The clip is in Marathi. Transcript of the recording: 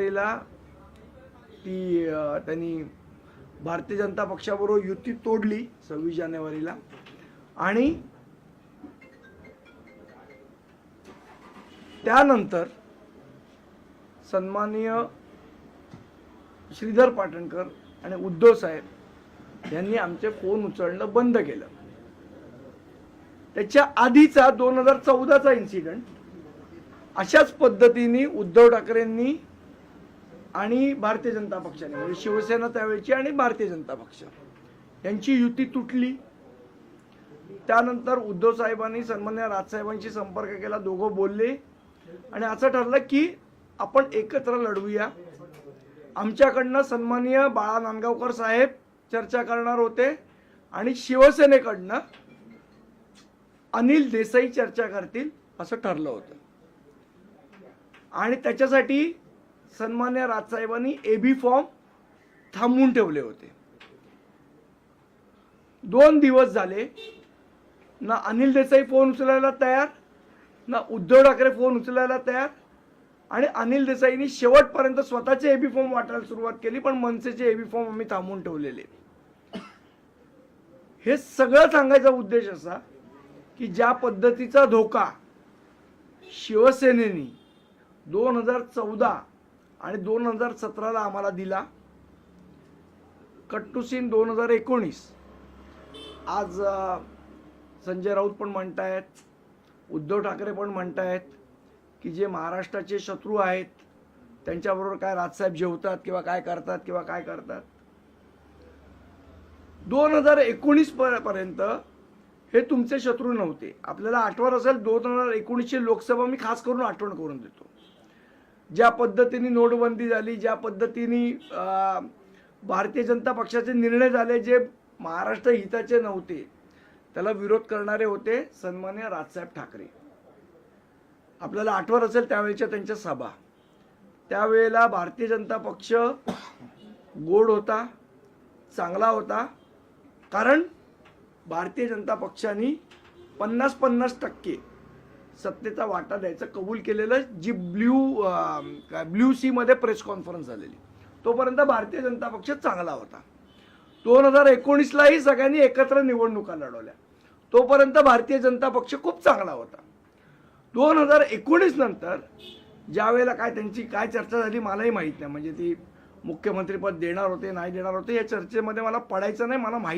ला ती त्यांनी भारतीय जनता पक्षाबरोबर युती तोडली 26 जानेवारीला आणि त्यानंतर सन्माननीय श्रीधर पाटणकर आणि उद्धव साहेब यांनी आमचे फोन उचलणं बंद केलं। त्याच्या आधीचा 2014चा इन्सिडेंट अशाच पद्धतीने उद्धव ठाकरेंनी आणि भारतीय जनता पक्षाने म्हणजे शिवसेना त्यावेळची आणि भारतीय जनता पक्ष यांची युती तुटली। त्यानंतर उद्धव साहेबांनी सन्माननीय राजसाहेबांशी संपर्क केला, दोघं बोलले आणि असं ठरलं की आपण एकत्र लढवूया। आमच्याकडनं सन्माननीय बाळा नांदगावकर साहेब चर्चा करणार होते आणि शिवसेनेकडनं अनिल देसाई चर्चा करतील असं ठरलं होतं आणि त्याच्यासाठी सन्माननीय राजसाहेबांनी एबी फॉर्म थांबवून ठेवले होते। 2 दिवस झाले, ना अनिल देसाई फोन उचलायला तयार, ना उद्धव ठाकरे फोन उचलायला तयार आणि अनिल देसाईंनी शेवटपर्यंत स्वतःचे एबी फॉर्म वाटायला सुरुवात केली, पण मनसेचे एबी फॉर्म आम्ही थांबवून ठेवलेले। हे सगळं सांगायचा उद्देश असा की ज्या पद्धतीचा धोका शिवसेनेने 2014 आणि 2017ला आम्हाला दिला, कट टू सीन 2019, आज संजय राऊत पण म्हणतायत, उद्धव ठाकरे पण म्हणतायत की जे महाराष्ट्राचे शत्रू आहेत त्यांच्याबरोबर काय राजसाहेब जेवतात किंवा काय करतात। 2019 पर्यंत हे तुमचे शत्रू नव्हते। आपल्याला आठवण असेल 2019ची लोकसभा मी खास करून आठवण करून देतो। ज्या पद्धतीने नोटबंदी झाली, ज्या पद्धतीने भारतीय जनता पक्षाचे निर्णय झाले जे महाराष्ट्र हिताचे नव्हते, त्याला विरोध करणारे होते सन्माननीय राजसाहेब ठाकरे। आपल्याला आठवण असेल त्यावेळेच्या त्यांच्या सभा, त्यावेळेला भारतीय जनता पक्ष गोड होता, चांगला होता, कारण भारतीय जनता पक्षाने 50-50% सत्तेचा वाटा द्यायचं कबूल केलेलं। जी ब्ल्यू सी मध्ये प्रेस कॉन्फरन्स झालेली तोपर्यंत भारतीय जनता पक्ष चांगला होता। 2019लाही सगळ्यांनी एकत्र निवडणुका लढवल्या, तोपर्यंत भारतीय जनता पक्ष खूप चांगला होता। 2019 नंतर ज्या वेळेला काय त्यांची काय चर्चा झाली मलाही माहीत नाही, म्हणजे ती मुख्यमंत्रीपद देणार होते नाही देणार होते या चर्चेमध्ये मला पडायचं नाही, मला माहिती